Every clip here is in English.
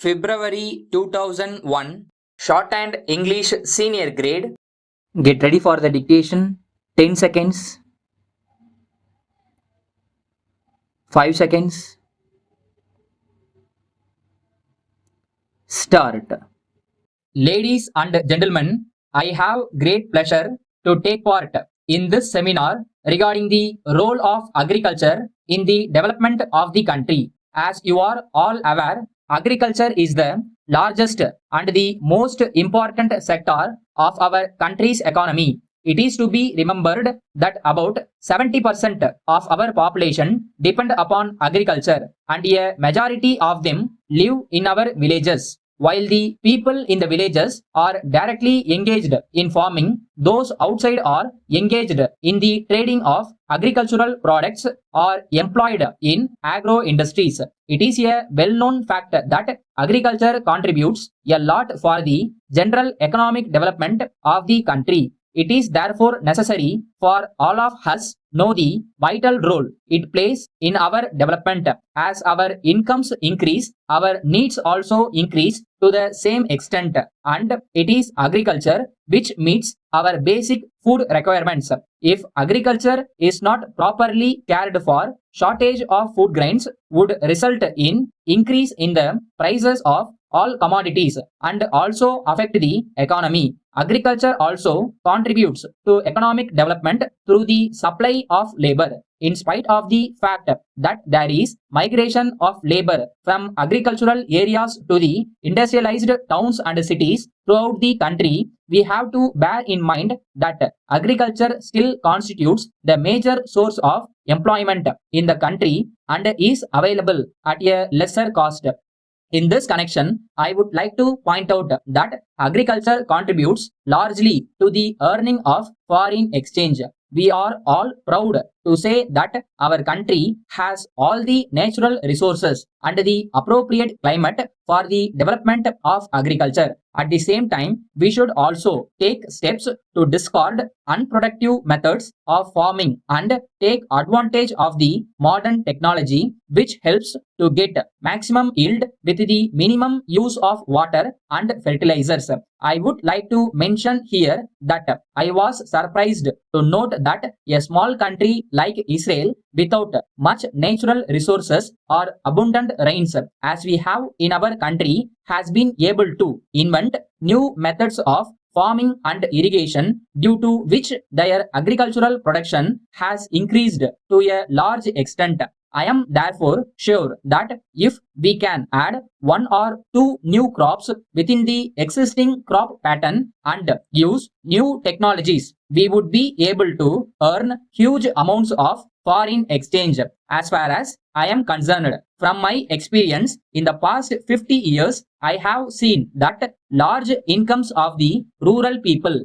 February 2001, Shorthand English Senior Grade. Get ready for the dictation. 10 seconds. 5 seconds. Start. Ladies and gentlemen, I have great pleasure to take part in this seminar regarding the role of agriculture in the development of the country. As you are all aware, agriculture is the largest and the most important sector of our country's economy. It is to be remembered that about 70% of our population depend upon agriculture, and a majority of them live in our villages. While the people in the villages are directly engaged in farming, those outside are engaged in the trading of agricultural products or employed in agro industries. It is a well-known fact that agriculture contributes a lot for the general economic development of the country. It is therefore necessary for all of us know the vital role it plays in our development. As our incomes increase, our needs also increase to the same extent, and it is agriculture which meets our basic food requirements. If agriculture is not properly cared for, shortage of food grains would result in increase in the prices of all commodities and also affect the economy. Agriculture also contributes to economic development through the supply of labor. In spite of the fact that there is migration of labor from agricultural areas to the industrialized towns and cities throughout the country, we have to bear in mind that agriculture still constitutes the major source of employment in the country and is available at a lesser cost. In this connection, I would like to point out that agriculture contributes largely to the earning of foreign exchange. We are all proud to say that our country has all the natural resources and the appropriate climate for the development of agriculture. At the same time, we should also take steps to discard unproductive methods of farming and take advantage of the modern technology which helps to get maximum yield with the minimum use of water and fertilizers. I would like to mention here that I was surprised to note that a small country like Israel, without much natural resources or abundant rains as we have in our country, has been able to invent new methods of farming and irrigation, due to which their agricultural production has increased to a large extent. I am therefore sure that if we can add one or two new crops within the existing crop pattern and use new technologies, we would be able to earn huge amounts of foreign exchange. As far as I am concerned, from my experience in the past 50 years, I have seen that large incomes of the rural people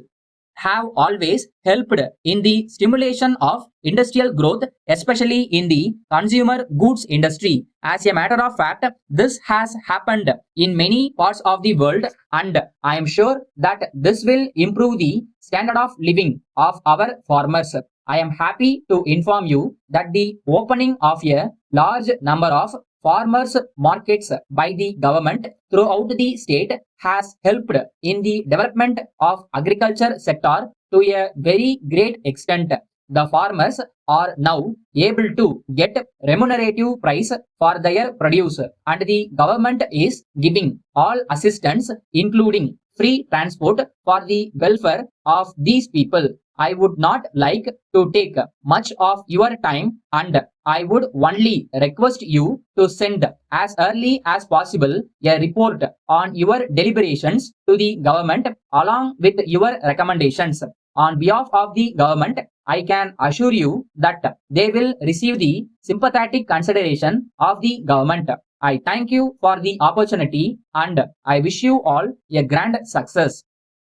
have always helped in the stimulation of industrial growth, especially in the consumer goods industry. As a matter of fact, this has happened in many parts of the world, and I am sure that this will improve the standard of living of our farmers. I am happy to inform you that the opening of a large number of farmers markets by the government throughout the state has helped in the development of agriculture sector to a very great extent. The farmers are now able to get remunerative price for their produce, and the government is giving all assistance including free transport for the welfare of these people. I would not like to take much of your time, and I would only request you to send as early as possible a report on your deliberations to the government along with your recommendations. On behalf of the government, I can assure you that they will receive the sympathetic consideration of the government. I thank you for the opportunity and I wish you all a grand success.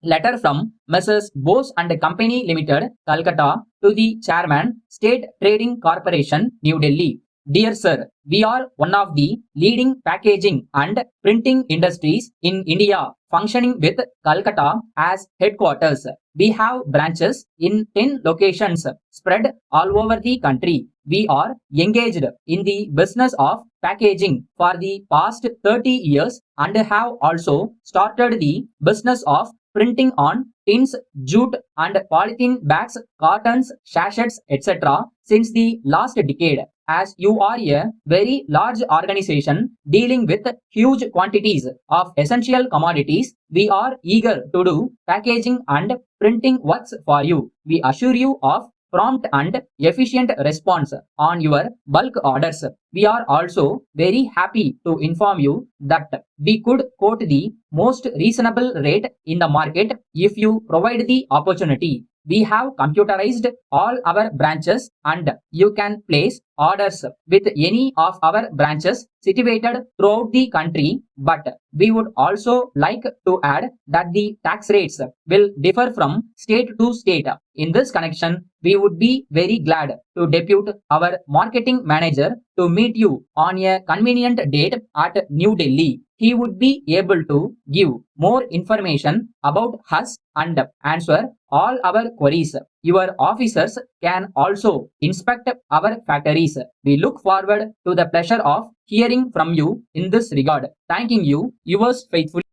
Letter from Mrs. Bose and Company Limited, Calcutta, to the Chairman, State Trading Corporation, New Delhi. Dear Sir, we are one of the leading packaging and printing industries in India, functioning with Calcutta as headquarters. We have branches in 10 locations spread all over the country. We are engaged in the business of packaging for the past 30 years and have also started the business of printing on tins, jute and polythene bags, cartons, sachets, etc. since the last decade. As you are a very large organization dealing with huge quantities of essential commodities, we are eager to do packaging and printing works for you. We assure you of prompt and efficient response on your bulk orders. We are also very happy to inform you that we could quote the most reasonable rate in the market if you provide the opportunity. We have computerized all our branches and you can place orders with any of our branches situated throughout the country, but we would also like to add that the tax rates will differ from state to state. In this connection, we would be very glad to depute our marketing manager to meet you on a convenient date at New Delhi. He would be able to give more information about us and answer all our queries. Your officers can also inspect our factories. We look forward to the pleasure of hearing from you in this regard. Thanking you, yours faithfully.